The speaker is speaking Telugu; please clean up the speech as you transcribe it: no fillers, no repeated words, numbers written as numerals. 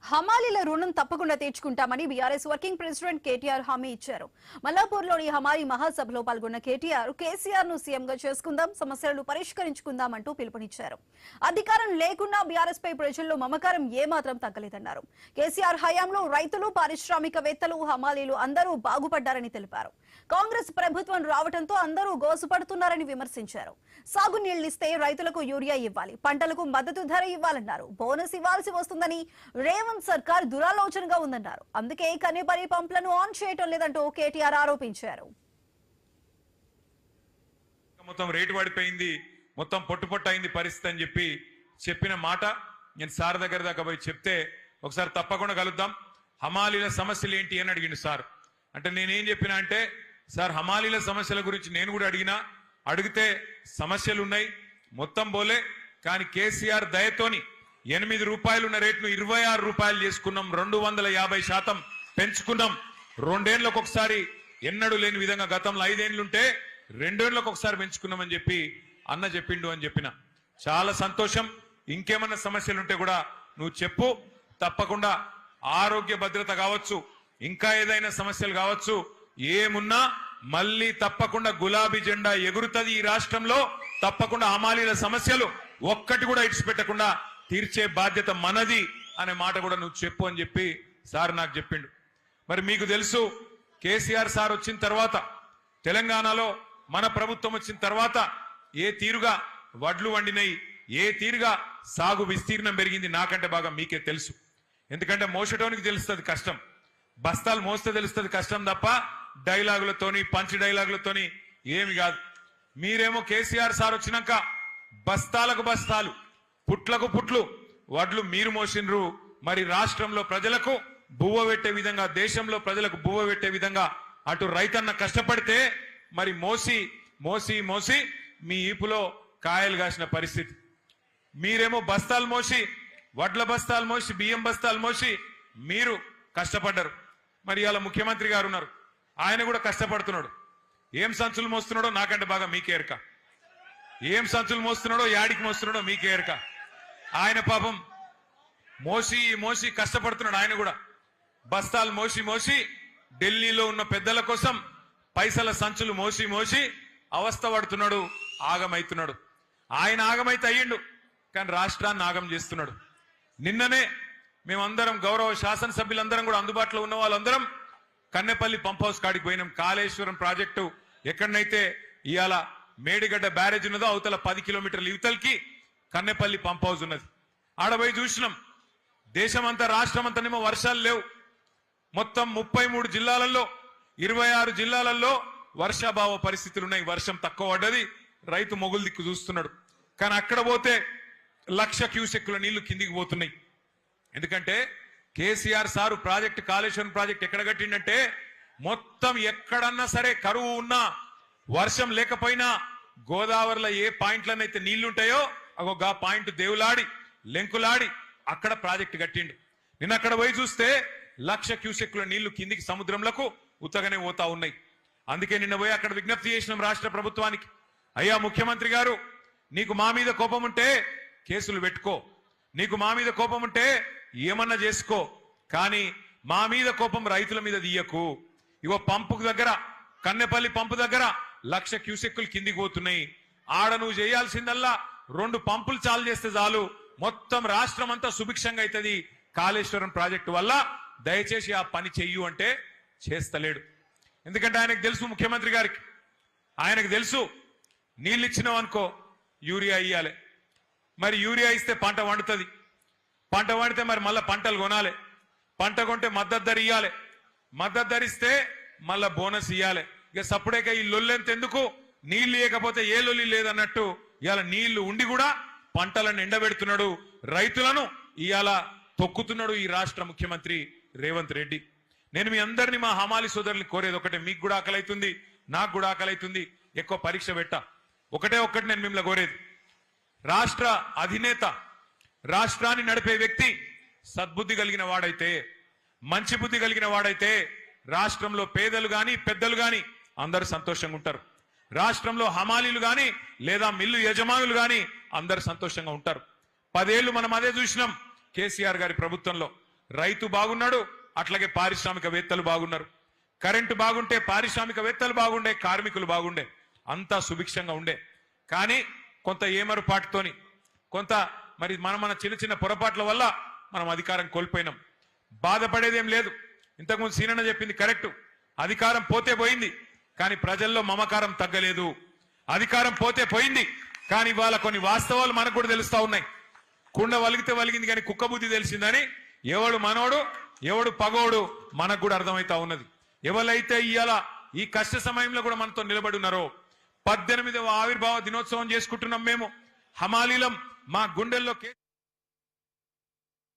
హమాలీల రుణం తప్పకుండా తీర్చుకుంటామని బీఆర్ఎస్ వర్కింగ్ ప్రెసిడెంట్ కేటీఆర్ హామీ ఇచ్చారు. మల్లాపూర్లోని హమాలీ మహాసభలో పాల్గొన్న కేటీఆర్ కేసీఆర్ ను సీఎంగా చేసుకుందాం, సమస్యలను పరిష్కరించుకుందాం అంటూ పిలుపునిచ్చారు. అధికారం లేకున్నా బీఆర్ఎస్ పై ప్రజల్లో మమకారం ఏమాత్రం తగ్గలేదన్నారు. కేసీఆర్ హయాంలో రైతులు, పారిశ్రామికవేత్తలు, హమాలీలు అందరూ బాగుపడ్డారని తెలిపారు. కాంగ్రెస్ ప్రభుత్వం రావడంతో అందరూ గోసుపడుతున్నారని విమర్శించారు. సాగునీళ్లిస్తే రైతులకు యూరియా ఇవ్వాలి, పంటలకు మద్దతు ధర ఇవ్వాలన్నారు. బోనస్ ఇవ్వాల్సి వస్తుందని రేవంత్ సర్కార్ దురాలోచనగా ఉందన్నారు. అందుకే కన్నెపల్లి పంపులను ఆన్ చేయటం లేదంటూ కేటీఆర్ ఆరోపించారు. మొత్తం రేటు పడిపోయింది, మొత్తం పొట్టు అయింది పరిస్థితి అని చెప్పిన మాట నేను సార్ దగ్గర దాకా పోయి చెప్తే ఒకసారి తప్పకుండా కలుద్దాం, హమాలీల సమస్యలు ఏంటి అని అడిగిండు సార్. అంటే నేనేం చెప్పినా అంటే, సార్ హమాలీల సమస్యల గురించి నేను కూడా అడిగితే సమస్యలు ఉన్నాయి, మొత్తం పోలే, కానీ కేసీఆర్ దయతోని 8 రూపాయలు ఉన్న రేట్ను 26 రూపాయలు చేసుకున్నాం, 250% పెంచుకున్నాం. 2 ఏళ్లకు ఒకసారి ఎన్నడూ లేని విధంగా గతంలో 5 ఏళ్లుంటే 2 ఏళ్లకు ఒకసారి పెంచుకున్నామని అన్న చెప్పిండు అని చెప్పిన. చాలా సంతోషం. ఇంకేమన్నా సమస్యలు ఉంటే కూడా నువ్వు చెప్పు, తప్పకుండా ఆరోగ్య భద్రత కావచ్చు, ఇంకా ఏదైనా సమస్యలు కావచ్చు, ఏమున్నా మళ్ళీ తప్పకుండా గులాబీ జెండా ఎగురుతుంది ఈ రాష్ట్రంలో. తప్పకుండా హమాలీల సమస్యలు ఒక్కటి కూడా ఇడిచిపెట్టకుండా తీర్చే బాధ్యత మనది అనే మాట కూడా నువ్వు చెప్పు అని సార్ నాకు చెప్పిండు. మరి మీకు తెలుసు, కేసీఆర్ సార్ వచ్చిన తర్వాత, తెలంగాణలో మన ప్రభుత్వం వచ్చిన తర్వాత ఏ తీరుగా వడ్లు వండినాయి, ఏ తీరుగా సాగు విస్తీర్ణం పెరిగింది నాకంటే బాగా మీకే తెలుసు. ఎందుకంటే మోసటోనికి తెలుస్తుంది కష్టం, బస్తాలు మోస్తే తెలుస్తుంది కష్టం తప్ప డైలాగులతోని పంచ్ డైలాగులతోని ఏమి కాదు. మీరేమో కేసీఆర్ సార్ వచ్చినాక బస్తాలకు బస్తాలు, పుట్లకు పుట్లు వడ్లు మీరు మోసిండ్రు. మరి రాష్ట్రంలో ప్రజలకు బువ్వ పెట్టే విధంగా, దేశంలో ప్రజలకు బువ్వ పెట్టే విధంగా అటు రైతన్న కష్టపడితే మరి మోసి మోసి మోసి మీ ఈపులో కాయలు కాసిన పరిస్థితి. మీరేమో బస్తాలు మోసి, వడ్ల బస్తాలు మోసి, బియ్యం బస్తాలు మోసి మీరు కష్టపడ్డారు. మరి ఇవాళ ముఖ్యమంత్రి గారు ఉన్నారు, ఆయన కూడా కష్టపడుతున్నాడు. ఏం సంచులు మోస్తున్నాడో నాకంటే బాగా మీకే ఎరక. ఏం సంచులు మోస్తున్నాడో, యాడికి మోస్తున్నాడో మీకే ఎరక. ఆయన పాపం మోసి మోసి కష్టపడుతున్నాడు. ఆయన కూడా బస్తాలు మోసి మోసి ఢిల్లీలో ఉన్న పెద్దల కోసం పైసల సంచులు మోసి మోసి అవస్థ పడుతున్నాడు, ఆగమైతున్నాడు. ఆయన ఆగమైతే అయ్యిండు, కానీ రాష్ట్రాన్ని ఆగం చేస్తున్నాడు. నిన్ననే మేమందరం గౌరవ శాసనసభ్యులందరం కూడా అందుబాటులో ఉన్న వాళ్ళందరం కన్నెపల్లి పంప్ హౌస్ కాడికి పోయినాం. కాళేశ్వరం ప్రాజెక్టు ఎక్కడనైతే ఇవాళ మేడిగడ్డ బ్యారేజ్ ఉన్నదో అవతల 10 కిలోమీటర్ల యువతలకి కన్నెపల్లి పంప్ హౌస్ ఉన్నది. ఆడపోయి చూసినాం. దేశమంతా రాష్ట్రమంతానేమో వర్షాలు లేవు. మొత్తం 33 జిల్లాలలో 26 జిల్లాలలో వర్షాభావ పరిస్థితులు ఉన్నాయి. వర్షం తక్కువ పడ్డది, రైతు మొగులు దిక్కు చూస్తున్నాడు. కానీ అక్కడ పోతే 1,00,000 క్యూసెక్కుల నీళ్లు కిందికి పోతున్నాయి. ఎందుకంటే KCR sir project, Kaleshwaram project ఎక్కడ కట్టిండంటే, మొత్తం ఎక్కడన్నా సరే కరువు ఉన్నా, వర్షం లేకపోయినా గోదావరిలో ఏ పాయింట్లనైతే నీళ్లుంటాయో గా పాయింట్ దేవులాడి లెంకులాడి అక్కడ ప్రాజెక్టు కట్టిండు. నిన్న అక్కడ పోయి చూస్తే 1,00,000 క్యూసెక్కుల నీళ్లు కిందికి సముద్రంలకు ఉత్తగానే పోతా ఉన్నాయి. అందుకే నిన్న పోయి అక్కడ విజ్ఞప్తి చేసినాం రాష్ట్ర ప్రభుత్వానికి, అయ్యా ముఖ్యమంత్రి గారు, నీకు మా మీద కోపం ఉంటే కేసులు పెట్టుకో, నీకు మా మీద కోపం ఉంటే ఏమన్నా చేసుకో, కానీ మా మీద కోపం రైతుల మీద తీయకు. ఇగో పంపు దగ్గర, కన్నెపల్లి పంపు దగ్గర 1,00,000 క్యూసెక్కులు కిందికి పోతున్నాయి. ఆడ నువ్వు చేయాల్సిందల్లా 2 పంపులు చాలు చేస్తే చాలు, మొత్తం రాష్ట్రం అంతా సుభిక్షంగా అవుతుంది కాళేశ్వరం ప్రాజెక్టు వల్ల. దయచేసి ఆ పని చెయ్యు అంటే చేస్తలేడు. ఎందుకంటే ఆయనకు తెలుసు, ముఖ్యమంత్రి గారికి ఆయనకు తెలుసు, నీళ్ళు ఇచ్చినావు అనుకో యూరియా ఇయ్యాలి, మరి యూరియా ఇస్తే పంట వండుతుంది, పంట వండితే మరి మళ్ళీ పంటలు కొనాలి, పంట కొంటే మద్దతు ధర ఇయ్యాలి, మద్దతు ధర ఇస్తే మళ్ళా బోనస్ ఇయ్యాలి. ఇక సప్పుడేక ఈ లొల్లెంత ఎందుకు, నీళ్లు ఇవ్వకపోతే ఏ లొల్లి లేదన్నట్టు ఇవాళ నీళ్లు ఉండి కూడా పంటలను ఎండబెడుతున్నాడు, రైతులను ఇవాళ తొక్కుతున్నాడు ఈ రాష్ట్ర ముఖ్యమంత్రి రేవంత్ రెడ్డి. నేను మీ అందరినీ, మా హమాలి సోదరుల్ని కోరేది ఒకటే, మీకు కూడా ఆకలి అవుతుంది, నాకు కూడా ఆకలి అవుతుంది, ఎక్కువ పరీక్ష పెట్ట. ఒకటే నేను మిమ్మల్ని కోరేది, రాష్ట్ర అధినేత, రాష్ట్రాన్ని నడిపే వ్యక్తి సద్బుద్ధి కలిగిన వాడైతే, మంచి బుద్ధి కలిగిన వాడైతే రాష్ట్రంలో పేదలు గాని పెద్దలు గాని అందరూ సంతోషంగా ఉంటారు. రాష్ట్రంలో హమాలీలు గాని లేదా మిల్లు యజమానులు గాని అందరూ సంతోషంగా ఉంటారు. 10 ఏళ్లు మనం అదే చూసినాం కేసీఆర్ గారి ప్రభుత్వంలో. రైతు బాగున్నాడు, అట్లాగే పారిశ్రామికవేత్తలు బాగున్నారు. కరెంటు బాగుంటే పారిశ్రామికవేత్తలు బాగుండే, కార్మికులు బాగుండే, అంతా సుభిక్షంగా ఉండే. కానీ కొంత ఏమరుపాటుతోని, కొంత మరి మన చిన్న చిన్న పొరపాట్ల వల్ల మనం అధికారం కోల్పోయినాం. బాధపడేదేం లేదు. ఇంతకుముందు సీనన్న చెప్పింది కరెక్ట్. అధికారం పోతే పోయింది, కానీ ప్రజల్లో మమకారం తగ్గలేదు. అధికారం పోతే పోయింది, కానీ ఇవాళ కొన్ని వాస్తవాలు మనకు కూడా తెలుస్తా ఉన్నాయి. కుండ వలిగితే వలిగింది కానీ కుక్క బుద్ధి తెలిసిందని ఎవడు మనోడు ఎవడు పగోడు మనకు కూడా అర్థమైతా ఉన్నది. ఎవరైతే ఇవాళ ఈ కష్ట సమయంలో కూడా మనతో నిలబడి ఉన్నారో, 18వ ఆవిర్భావ దినోత్సవం చేసుకుంటున్నాం మేము. హమాలీలం మా గుండెల్లో